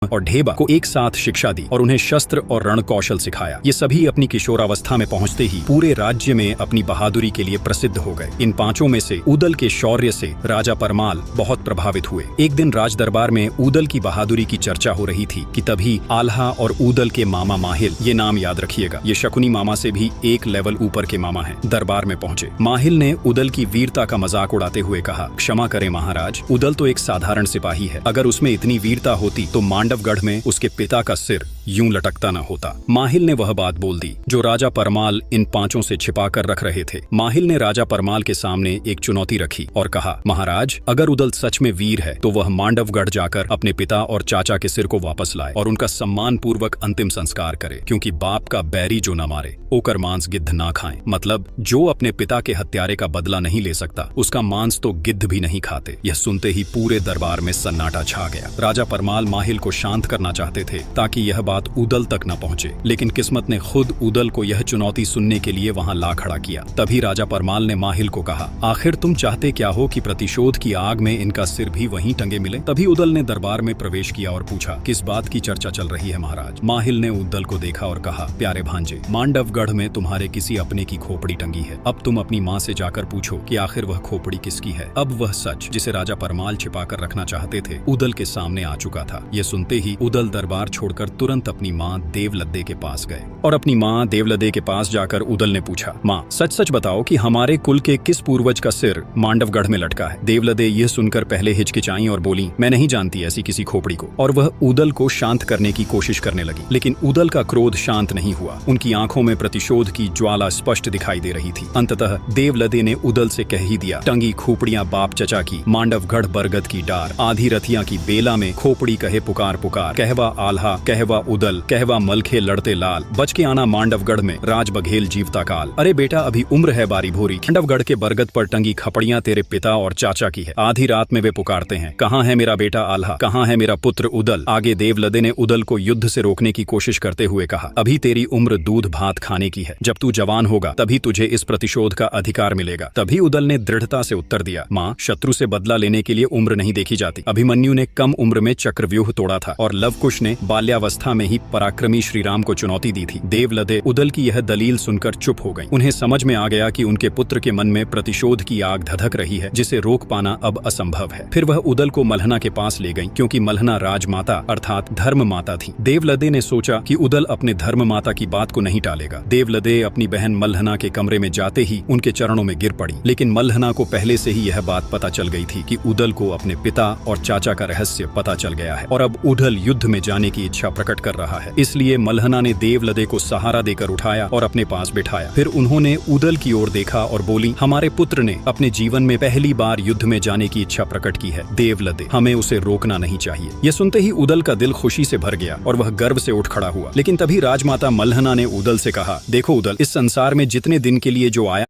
और ढेबा को एक साथ शिक्षा दी और उन्हें शस्त्र और रण कौशल सिखाया। ये सभी अपनी किशोरावस्था में पहुंचते ही पूरे राज्य में अपनी बहादुरी के लिए प्रसिद्ध हो गए। इन पांचों में से ऊदल के शौर्य से राजा परमाल बहुत प्रभावित हुए। एक दिन राज दरबार में ऊदल की बहादुरी की चर्चा हो रही थी कि तभी आल्हा और ऊदल के मामा माहिल, ये नाम याद रखिएगा, ये शकुनी मामा से भी एक लेवल ऊपर के मामा हैं, दरबार में पहुंचे। माहिल ने ऊदल की वीरता का मजाक उड़ाते हुए कहा, क्षमा करें महाराज, ऊदल तो एक साधारण सिपाही है, अगर उसमें इतनी वीरता होती तो मांडवगढ़ में उसके पिता का सिर यूं लटकता न होता। माहिल ने वह बात बोल दी जो राजा परमाल इन पांचों से छिपा कर रख रहे थे। माहिल ने राजा परमाल के सामने एक चुनौती रखी और कहा, महाराज, अगर ऊदल सच में वीर है तो वह मांडवगढ़ जाकर अपने पिता और चाचा के सिर को वापस लाए और उनका सम्मान पूर्वक अंतिम संस्कार करे, क्योंकि बाप का बैरी जो न मारे ओकर मांस गिद्ध ना खाएं। मतलब जो अपने पिता के हत्यारे का बदला नहीं ले सकता उसका मांस तो गिद्ध भी नहीं खाते। यह सुनते ही पूरे दरबार में सन्नाटा छा गया। राजा परमाल माहिल को शांत करना चाहते थे ताकि यह बात ऊदल तक न पहुंचे, लेकिन किस्मत ने खुद ऊदल को यह चुनौती सुनने के लिए वहां ला खड़ा किया। तभी राजा परमाल ने माहिल को कहा, आखिर तुम चाहते क्या हो कि प्रतिशोध की आग में इनका सिर भी वहीं टंगे मिले? तभी ऊदल ने दरबार में प्रवेश किया और पूछा, किस बात की चर्चा चल रही है महाराज? माहिल ने ऊदल को देखा और कहा, प्यारे भांजे, मांडवगढ़ में तुम्हारे किसी अपने की खोपड़ी टंगी है। अब तुम अपनी माँ से जाकर पूछो कि आखिर वह खोपड़ी किसकी है। अब वह सच जिसे राजा परमाल छिपा कर रखना चाहते थे ऊदल के सामने आ चुका था। यह सुनते ही ऊदल दरबार छोड़कर तुरंत अपनी माँ देवलद्दे के पास गए और अपनी माँ देवलद्दे के पास जाकर ऊदल ने पूछा, माँ, सच सच बताओ कि हमारे कुल के किस पूर्वज का सिर मांडवगढ़ में लटका है? देवलद्दे यह सुनकर पहले हिचकिचाई और बोली, मैं नहीं जानती ऐसी किसी खोपड़ी को। और वह ऊदल को शांत करने की कोशिश करने लगी, लेकिन ऊदल का क्रोध शांत नहीं हुआ। उनकी आंखों में प्रतिशोध की ज्वाला स्पष्ट दिखाई दे रही थी। अंततः देवलद्दे ने ऊदल से कह ही दिया, टंगी खोपड़ियां बाप चचा की, मांडवगढ़ बरगद की डार, आधी रथिया की बेला में खोपड़ी कहे पुकार पुकार, कहवा आल्हा कहवा ऊदल, कहवा मलखे लड़ते लाल, बच के आना मांडवगढ़ में राज बघेल जीवता काल। अरे बेटा, अभी उम्र है बारी भोरी, मांडवगढ़ के बरगद पर टंगी खपड़ियां तेरे पिता और चाचा की है। आधी रात में वे पुकारते हैं, कहाँ है मेरा बेटा आल्हा, कहाँ है मेरा पुत्र ऊदल? आगे देवलद्दे ने ऊदल को युद्ध से रोकने की कोशिश करते हुए कहा, अभी तेरी उम्र दूध भात खाने की है, जब तू जवान होगा तभी तुझे इस प्रतिशोध का अधिकार मिलेगा। तभी ऊदल ने दृढ़ता से उत्तर दिया, माँ, शत्रु से बदला लेने के लिए उम्र नहीं देखी जाती। अभिमन्यु ने कम उम्र में चक्रव्यूह तोड़ा था और लवकुश ने बाल्यावस्था में ही पराक्रमी श्रीराम को चुनौती दी थी। देवलद्दे ऊदल की यह दलील सुनकर चुप हो गई। उन्हें समझ में आ गया कि उनके पुत्र के मन में प्रतिशोध की आग धधक रही है, जिसे रोक पाना अब असंभव है। फिर वह ऊदल को मल्हना के पास ले गई, क्योंकि मल्हना राजमाता अर्थात धर्म माता थी। देवलद्दे ने सोचा कि ऊदल अपने धर्म माता की बात को नहीं टालेगा। देवलद्दे अपनी बहन मल्हना के कमरे में जाते ही उनके चरणों में गिर पड़ी, लेकिन मल्हना को पहले से ही यह बात पता चल गई थी कि ऊदल को अपने पिता और चाचा का रहस्य पता चल गया है और अब ऊदल युद्ध में जाने की इच्छा प्रकट कर रहा है। इसलिए मल्हना ने देवलद्दे को सहारा देकर उठाया और अपने पास बिठाया। फिर उन्होंने ऊदल की ओर देखा और बोली, हमारे पुत्र ने अपने जीवन में पहली बार युद्ध में जाने की इच्छा प्रकट की है देवलद्दे, हमें उसे रोकना नहीं चाहिए। यह सुनते ही ऊदल का दिल खुशी से भर गया और वह गर्व से उठ खड़ा हुआ। लेकिन तभी राजमाता मल्हना ने ऊदल से कहा, देखो ऊदल, इस संसार में जितने दिन के लिए जो आया